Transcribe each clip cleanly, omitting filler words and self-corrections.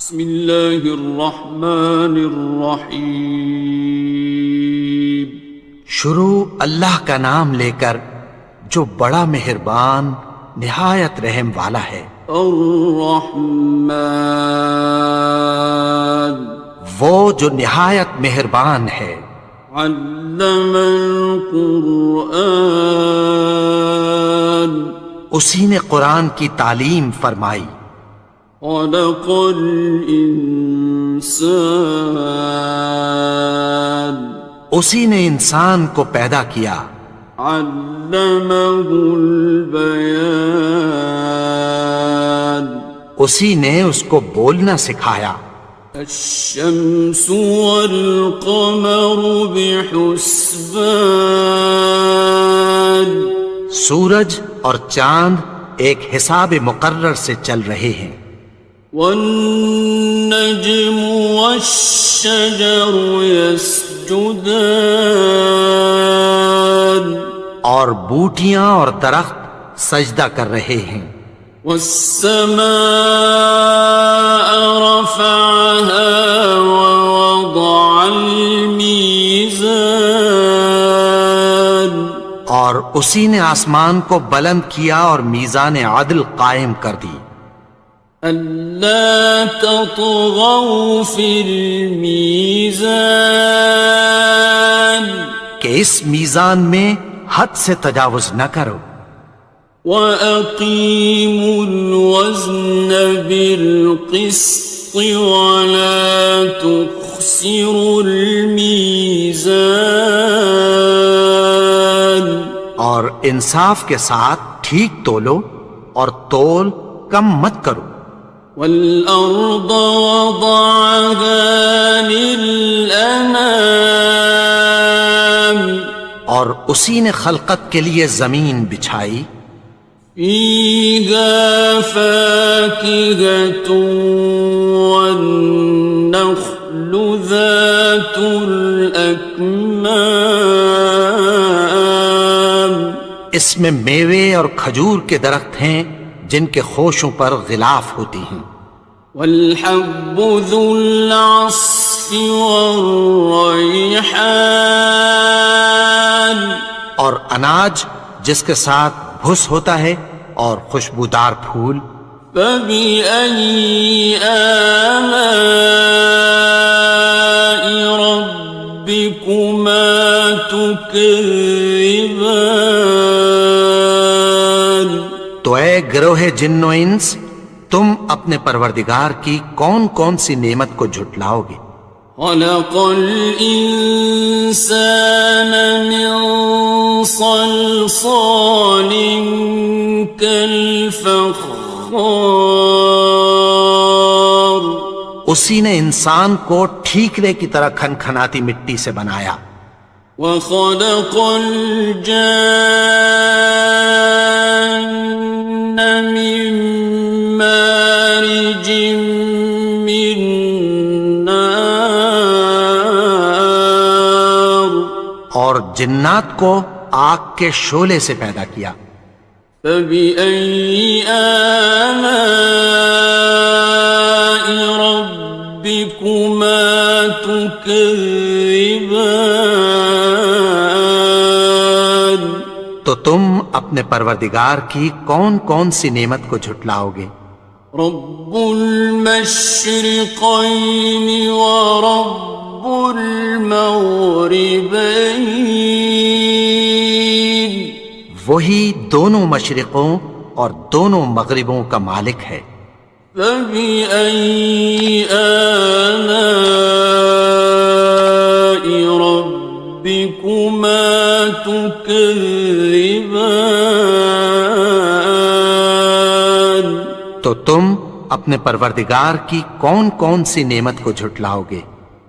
بسم اللہ الرحمن الرحیم۔ شروع اللہ کا نام لے کر جو بڑا مہربان نہایت رحم والا ہے۔ الرحمن، وہ جو نہایت مہربان ہے۔ علم القرآن، اسی نے قرآن کی تعلیم فرمائی۔ خلق الانسان، اسی نے انسان کو پیدا کیا۔ علمہ البیان، اسی نے اس کو بولنا سکھایا۔ الشمس والقمر بحسبان، سورج اور چاند ایک حساب مقرر سے چل رہے ہیں۔ والنجم والشجر يسجدان، اور بوٹیاں اور درخت سجدہ کر رہے ہیں۔ والسماء رفعها ووضع الميزان، اور اسی نے آسمان کو بلند کیا اور میزان عدل قائم کر دی۔ ألا تطغوا في الميزان، کہ اس میزان میں حد سے تجاوز نہ کرو۔ وَأَقِيمُوا الْوَزْنَ بِالْقِسْطِ وَلَا تُخْسِرُوا الْمِيزَانَ، اور انصاف کے ساتھ ٹھیک تولو اور تول کم مت کرو۔ وَالْأَرْضَ وَضَعَهَا لِلْأَنَامِ، اور اسی نے خلقت کے لیے زمین بچھائی۔ فِيهَا فَاكِهَةٌ وَالنَّخْلُ ذَاتُ الْأَكْمَامِ، اس میں میوے اور کھجور کے درخت ہیں جن کے خوشوں پر غلاف ہوتی ہیں۔ وَالْحَبُّ ذُو الْعَصْفِ وَالرَّيْحَانِ، اور اناج جس کے ساتھ بھس ہوتا ہے اور خوشبودار پھول۔ فَبِأَيِّ آلَاءِ رَبِّكُمَا تُكَذِّبَانِ، تو اے گروہ جن و انس، تم اپنے پروردگار کی کون کون سی نعمت کو جھٹلاؤ گے؟ خَلَقَ الْإِنسَانَ مِنْ صَلْصَالٍ كَالْفَخَّارِ، اسی نے انسان کو ٹھیکرے کی طرح کھنکھناتی مٹی سے بنایا۔ وَخَلَقَ الْجَانَّ مِن مَّارِجٍ مِّن نَّارٍ، اور جنات کو آگ کے شعلے سے پیدا کیا۔ فَبِأَيِّ آلَاءِ رَبِّكُمَا تُكَذِّبَانِ، تو تم اپنے پروردگار کی کون کون سی نعمت کو جھٹلاؤ گے؟ رب المشرقین ورب المغربین، وہی دونوں مشرقوں اور دونوں مغربوں کا مالک ہے۔ فَبِأَيِّ آلَاءِ رَبِّكُمَا تُكَذِّبَانِ، تو تم اپنے پروردگار کی کون کون سی نعمت کو جھٹلاؤ گے؟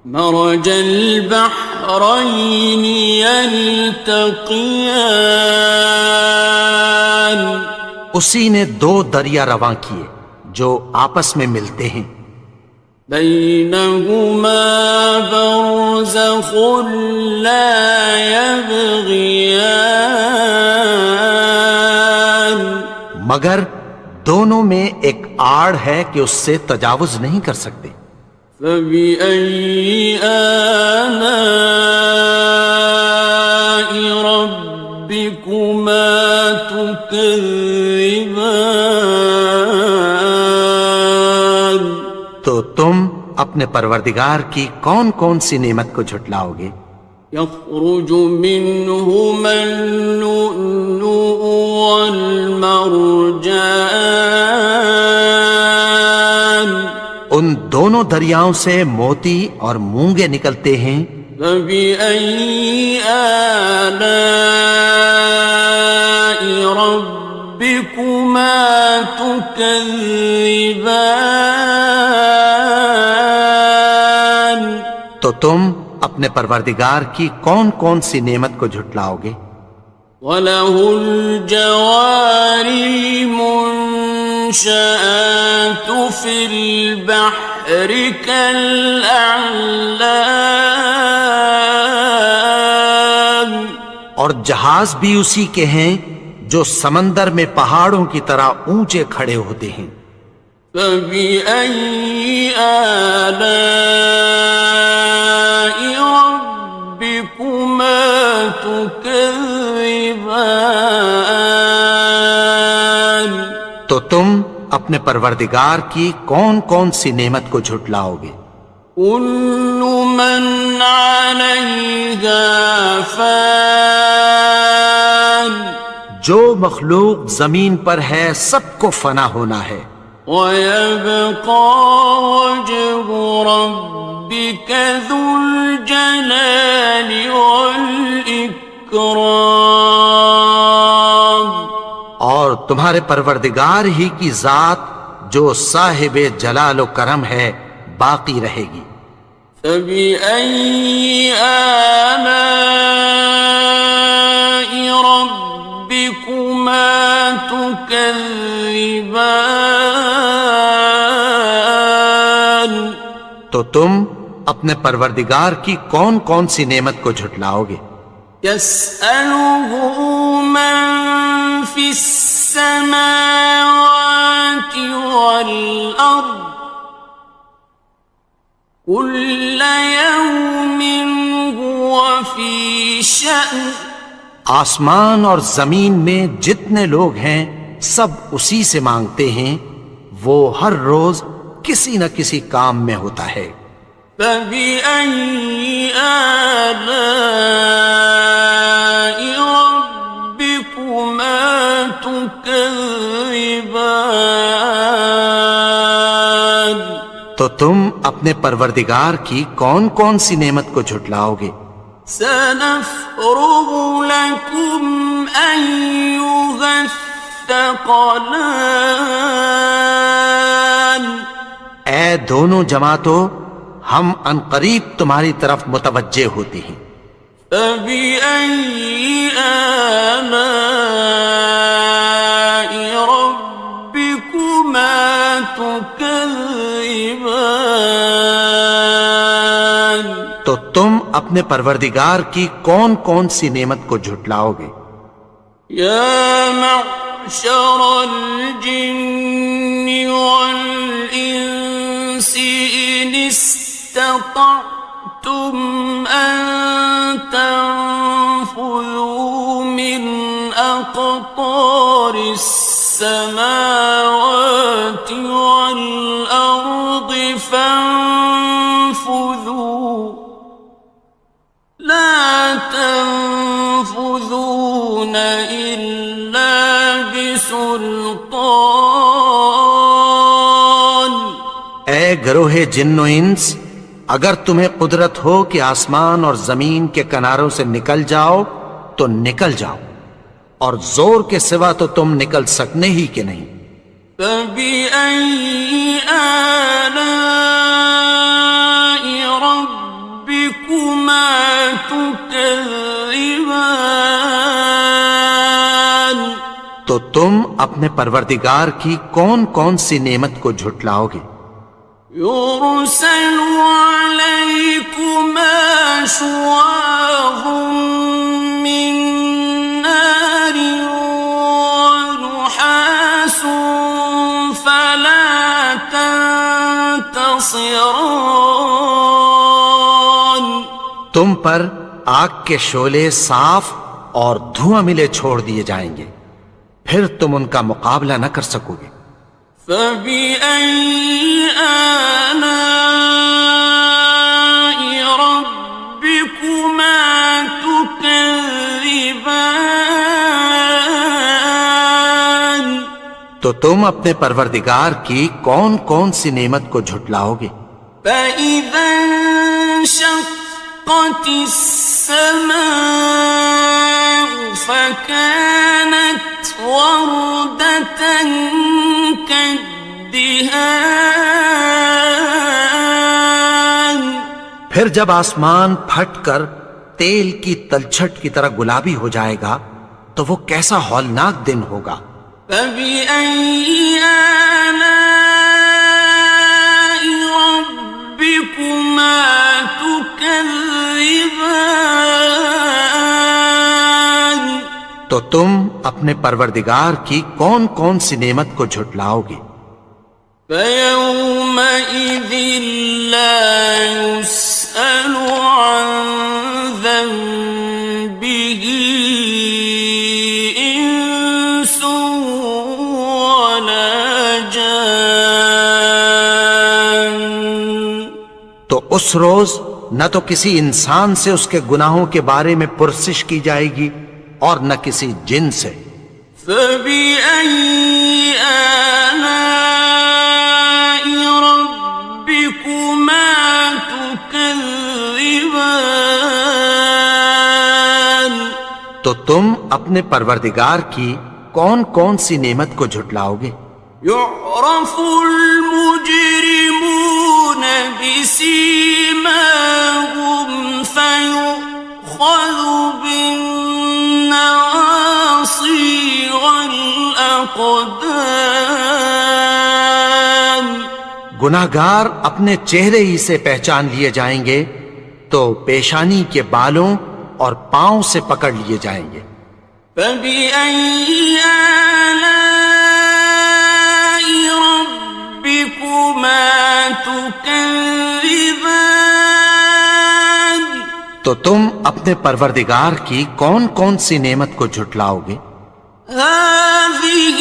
مرج البحرین یلتقیان، اسی نے دو دریا رواں کیے جو آپس میں ملتے ہیں۔ بینہما برزخ لا یبغیان، مگر دونوں میں ایک آڑ ہے کہ اس سے تجاوز نہیں کر سکتے۔ فبأي آلاء ربكما تكذبان؟ تو تم اپنے پروردگار کی کون کون سی نعمت کو جھٹلاؤ گے؟ يخرج منهما اللؤلؤ والمرجان، ان دونوں دریاؤں سے موتی اور مونگے نکلتے ہیں۔ فبأي آلاء ربكما تكذبان؟ تو تم اپنے پروردگار کی کون کون سی نعمت کو جھٹلاؤ گے؟ وَلَهُ الْجَوَارِ الْمُنشَآتُ فِي الْبَحْرِ كَالْأَعْلَامِ، اور جہاز بھی اسی کے ہیں جو سمندر میں پہاڑوں کی طرح اونچے کھڑے ہوتے ہیں۔ فَبِأَيِّ آلَاءِ رَبِّكُمَا تُكَذِّبَانِ؟ تو تم اپنے پروردگار کی کون کون سی نعمت کو جھٹلاؤ گے؟ كُلُّ مَنْ عَلَيْهَا فَانٍ، جو مخلوق زمین پر ہے سب کو فنا ہونا ہے۔ وَيَبْقَى وَجْهُ رَبِّكَ ذُو الْجَلَالِ وَالْإِكْرَامِ، اور تمہارے پروردگار ہی کی ذات جو صاحب جلال و کرم ہے باقی رہے گی۔ فَبِأَيِّ آلَاءِ رَبِّكُمَا تُكَذِّبَانِ؟ تو تم اپنے پروردگار کی کون کون سی نعمت کو جھٹلاؤ گے؟ يَسْأَلُهُ مَن فِي السَّمَاوَاتِ وَالْأَرْضِ كُلَّ يَوْمٍ هُوَ فِي شَأْنٍ، آسمان اور زمین میں جتنے لوگ ہیں سب اسی سے مانگتے ہیں، وہ ہر روز کسی نہ کسی کام میں ہوتا ہے۔ فَبِأَيِّ آلَاءِ رَبِّكُمَا تُكَذِّبَانِ؟ تو تم اپنے پروردگار کی کون کون سی نعمت کو جھٹلاؤ گے؟ سَنَفْرُغُ لَكُمْ أَيُّهَ الثَّقَلَانِ، اے دونوں جماعتوں، ہم عنقریب تمہاری طرف متوجہ ہوتے ہیں۔ فَبِأَيِّ آلَاءِ رَبِّكُمَا تُكَذِّبَانِ؟ تو تم اپنے پروردگار کی کون کون سی نعمت کو جھٹلاؤ گے؟ يَا مَعْشَرَ الْجِنِّ وَالْإِنسِ إِنِ اسْتَطَعْتُمْ أَن تَنفُذُوا مِنْ أَقْطَارِ السَّمَاوَاتِ وَالْأَرْضِ فَانفُذُوا، لَا تَنفُذُونَ إِلَّا بِسُلْطَانٍ۔ اے گروہ جن و انس، اگر تمہیں قدرت ہو کہ آسمان اور زمین کے کناروں سے نکل جاؤ تو نکل جاؤ، اور زور کے سوا تو تم نکل سکنے ہی کہ نہیں۔ فَبِأَيِّ آلَاءِ رَبِّكُمَا تُكَذِّبَانِ؟ تو تم اپنے پروردگار کی کون کون سی نعمت کو جھٹلاؤ گے؟ يُرْسَلُ عَلَيْكُمَا شُوَاظٌ مِّن نَّارٍ وَنُحَاسٌ فَلَا خصران. تم پر آگ کے شعلے صاف اور دھواں ملے چھوڑ دیے جائیں گے، پھر تم ان کا مقابلہ نہ کر سکو گے۔ فَبِأَيِّ آلَاءِ رَبِّكُمَا تُكَذِّبَانِ. تو تم اپنے پروردگار کی کون کون سی نعمت کو جھٹلاؤ گے؟ فَإِذَا انشَقَّتِ السَّمَاءُ فَكَانَتْ وَرْدَةً كَالدِّهَانِ. پھر جب آسمان پھٹ کر تیل کی تلچھٹ کی طرح گلابی ہو جائے گا تو وہ کیسا ہولناک دن ہوگا۔ فَبِأَيِّ آلَاءِ رَبِّكُمَا تُكَذِّبَانِ. تو تم اپنے پروردگار کی کون کون سی نعمت کو جھٹلاؤ گے؟ فَيَوْمَئِذٍ لَا يُسْأَلُ عَنْ ذَنبِهِ إِنسٌ وَلَا جَانٌ. تو اس روز نہ تو کسی انسان سے اس کے گناہوں کے بارے میں پرسش کی جائے گی اور نہ کسی جن سے۔ فَبِأَيِّ آلَاءِ رَبِّكُمَا تُكَذِّبَانِ. تو تم اپنے پروردگار کی کون کون سی نعمت کو جھٹلاؤ گے؟ يُعْرَفُ الْمُجْرِمُونَ بِسِيمَاهُمْ فَيُؤْخَذُ بِالنَّوَاصِي وَالْأَقْدَامِ. گناہگار اپنے چہرے ہی سے پہچان لیے جائیں گے تو پیشانی کے بالوں اور پاؤں سے پکڑ لیے جائیں گے۔ فَبِأَيِّ آلَاءِ رَبِّكُمَا تُكَذِّبَانِ. تو تم اپنے پروردگار کی کون کون سی نعمت کو جھٹلاؤ گے؟ هَٰذِهِ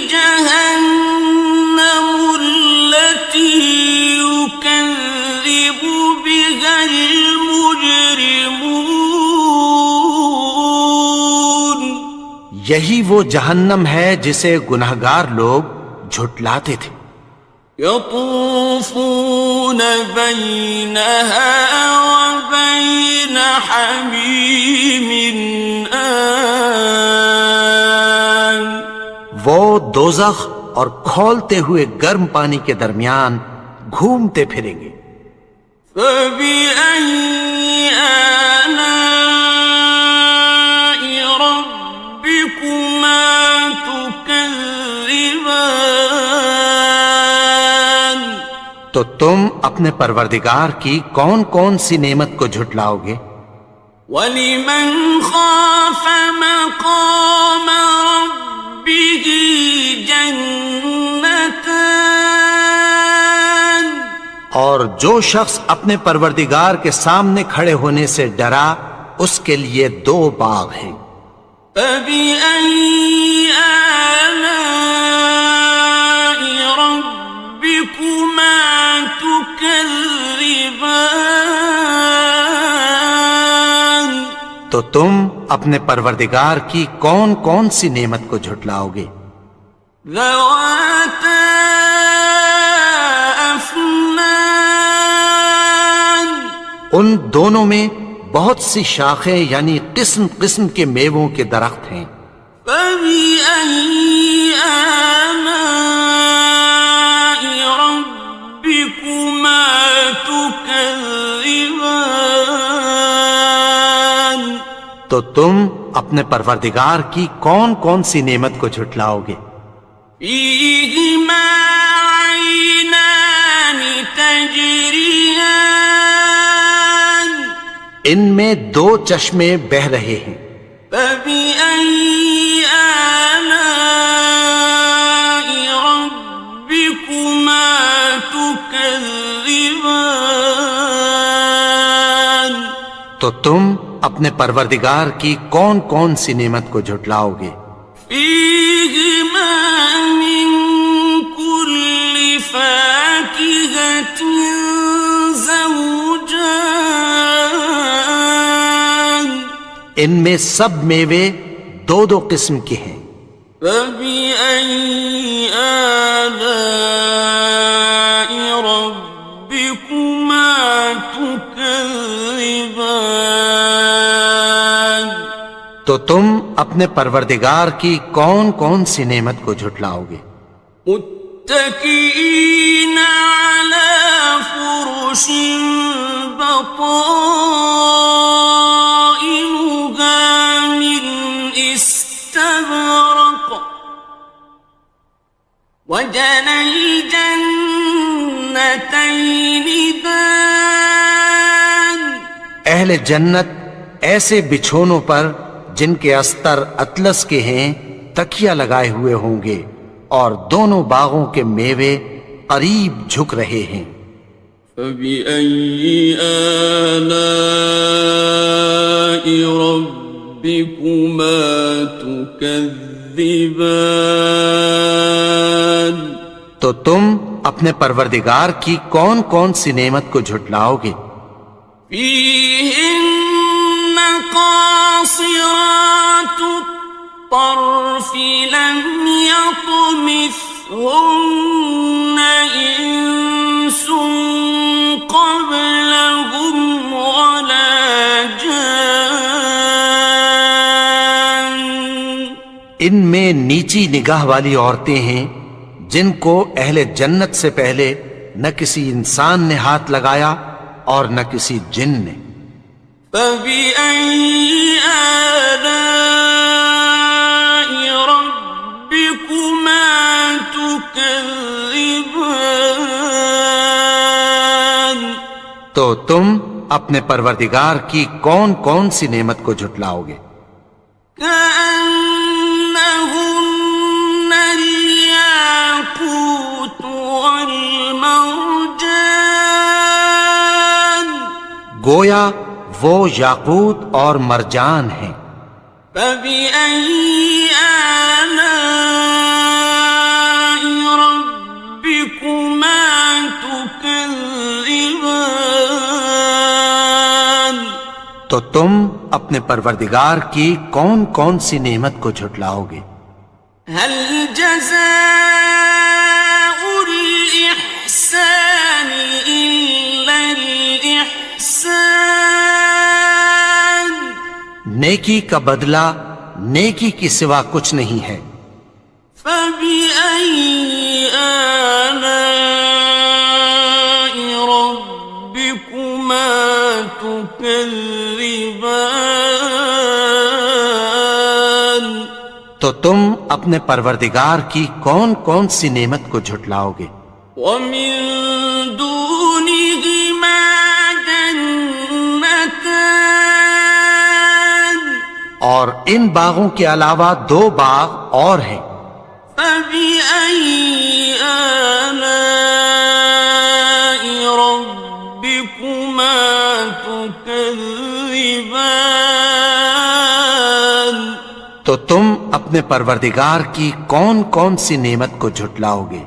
جَهَنَّمُ الَّتِي يُكَذِّبُ بِهَا الْمُجْرِمُونَ. یہی وہ جہنم ہے جسے گناہگار لوگ جھٹلاتے تھے۔ يَطُوفُونَ بَيْنَهَا وَبَيْنَ حَمِيمٍ آنٍ. وہ دوزخ اور کھولتے ہوئے گرم پانی کے درمیان گھومتے پھریں گے۔ فَبِأَيِّ آلَاءِ رَبِّكُمَا تُكَذِّبَانِ. تو تم اپنے پروردگار کی کون کون سی نعمت کو جھٹلاؤ گے؟ وَلِمَنْ خَافَ مَقَامَ رَبِّهِ جَنَّتَانِ. اور جو شخص اپنے پروردگار کے سامنے کھڑے ہونے سے ڈرا اس کے لیے دو باغ ہیں۔ فَبِأَيِّ آلَاءِ رَبِّكُمَا تُكَذِّبَانِ. تو تم اپنے پروردگار کی کون کون سی نعمت کو جھٹلاؤ گے؟ ذَوَاتَا أَفْنَانٍ. ان دونوں میں بہت سی شاخیں یعنی قسم قسم کے میووں کے درخت ہیں۔ فَبِأَيِّ آلَاءِ رَبِّكُمَا تُكَذِّبَانِ. تو تم اپنے پروردگار کی کون کون سی نعمت کو جھٹلاؤ گے؟ فِيهِمَا عَيْنَانِ تَجْرِيَانِ. ان میں دو چشمے بہہ رہے ہیں۔ فَبِأَيِّ آلَاءِ رَبِّكُمَا تُكَذِّبَانِ. تكذبان تو تم اپنے پروردگار کی کون کون سی نعمت کو جھٹلاؤ گے؟ فيهما من كل فاكهة زوجان ان میں سب میوے دو دو قسم کے ہیں۔ فبأي آلاء ربكما تكذبان تو تم اپنے پروردگار کی کون کون سی نعمت کو جھٹلاؤ گے؟ متكئين على فرش بطائنها من استبرق وجنى الجنتين دان اہل جنت ایسے بچھونوں پر جن کے استر اطلس کے ہیں تکیہ لگائے ہوئے ہوں گے، اور دونوں باغوں کے میوے قریب جھک رہے ہیں۔ فبأي آلاء ربكما تكذبان تو تم اپنے پروردگار کی کون کون سی نعمت کو جھٹلاؤ گے؟ فيهن قاصرات الطرف لم يطمثهن إنس قبلهم ولا جان ان میں نیچی نگاہ والی عورتیں ہیں جن کو اہل جنت سے پہلے نہ کسی انسان نے ہاتھ لگایا اور نہ کسی جن نے۔ فبأي آلاء ربكما تكذبان تو تم اپنے پروردگار کی کون کون سی نعمت کو جھٹلاؤ گے؟ كأنهن الياقوت والمرجان گویا وہ یاقوت اور مرجان ہیں۔ فبأي آلاء ربكما تكذبان تو تم اپنے پروردگار کی کون کون سی نعمت کو جھٹلاؤ گے؟ هل جزاء الإحسان إلا الإحسان نیکی کا بدلہ نیکی کی سوا کچھ نہیں ہے۔ فبأي آلاء ربكما تكذبان تو تم اپنے پروردگار کی کون کون سی نعمت کو جھٹلاؤ گے؟ ومن دونهما جنتان اور ان باغوں کے علاوہ دو باغ اور ہیں۔ فبأي آلاء ربكما تكذبان تو تم اپنے پروردگار کی کون کون سی نعمت کو جھٹلاؤ گے؟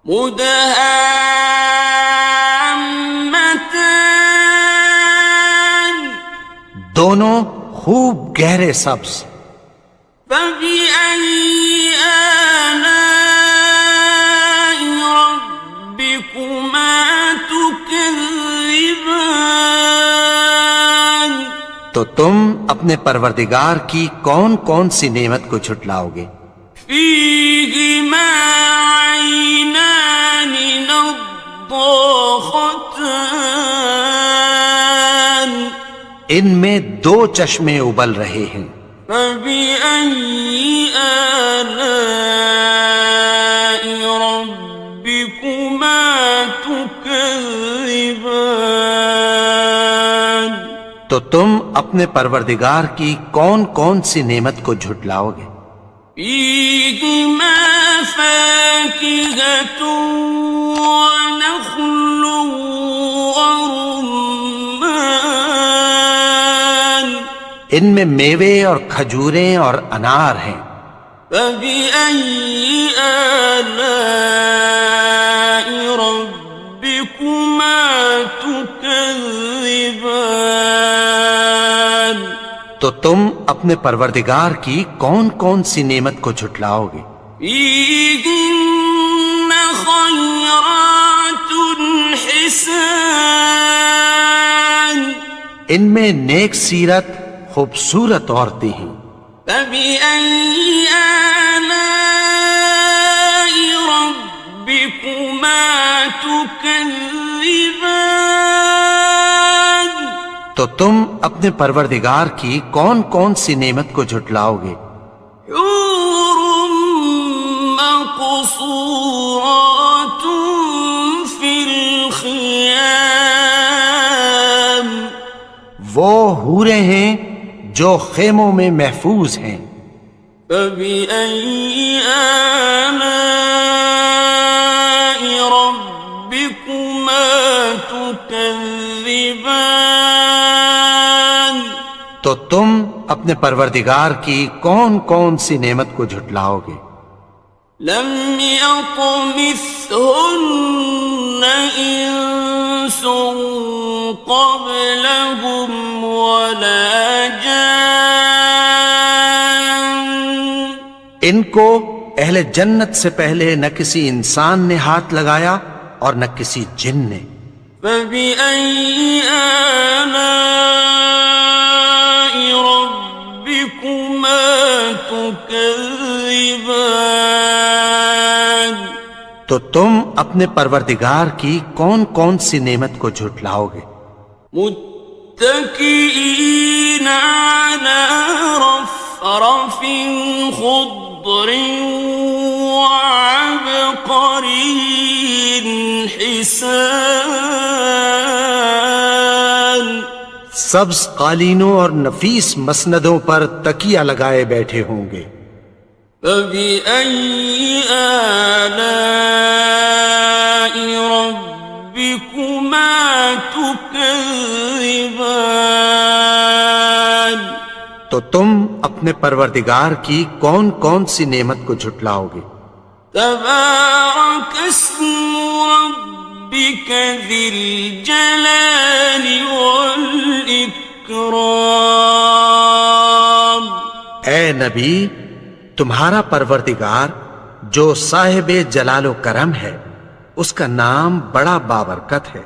مدهامتان دونوں خوب گہرے سبز۔ فبأي آلاء ربكما تكذبان تو تم اپنے پروردگار کی کون کون سی نعمت کو جھٹلاؤ گے؟ فيهما عينان نضاختان ان میں دو چشمے ابل رہے ہیں۔ فبأي آلاء ربكما تكذبان تو تم اپنے پروردگار کی کون کون سی نعمت کو جھٹلاؤ گے؟ فيهما فاكهة ونخل ورمان ان میں میوے اور کھجوریں اور انار ہیں. فبأي آلاء ربكما تكذبان تو تم اپنے پروردگار کی کون کون سی نعمت کو جھٹلاؤ گے؟ فيهن خيرات حسان ان میں نیک سیرت خوبصورت عورتیں ہیں. فبأي آلاء ربكما تكذبان تو تم اپنے پروردگار کی کون کون سی نعمت کو جھٹلاؤ گے؟ حور مقصورات في الخيام وہ حوریں ہیں جو خیموں میں محفوظ ہیں. فبأي آلاء ربكما تكذبان تو تم اپنے پروردگار کی کون کون سی نعمت کو جھٹلاؤ گے؟ لم يطمثهن إنس قبلهم ولا جان ان کو اہل جنت سے پہلے نہ کسی انسان نے ہاتھ لگایا اور نہ کسی جن نے. فبأي آلاء ربكما تكذبان تو تم اپنے پروردگار کی کون کون سی نعمت کو جھٹلاؤ گے؟ متكئين على رفرف خضر وعبقري حسان سبز قالینوں اور نفیس مسندوں پر تکیہ لگائے بیٹھے ہوں گے. فبأي آلاء ربكما تكذبان تو تم اپنے پروردگار کی کون کون سی نعمت کو جھٹلاؤ گے؟ تبارك اسم ربك ذي الجلال والإكرام اے نبی، تمہارا پروردگار جو صاحب جلال و کرم ہے، اس کا نام بڑا بابرکت ہے.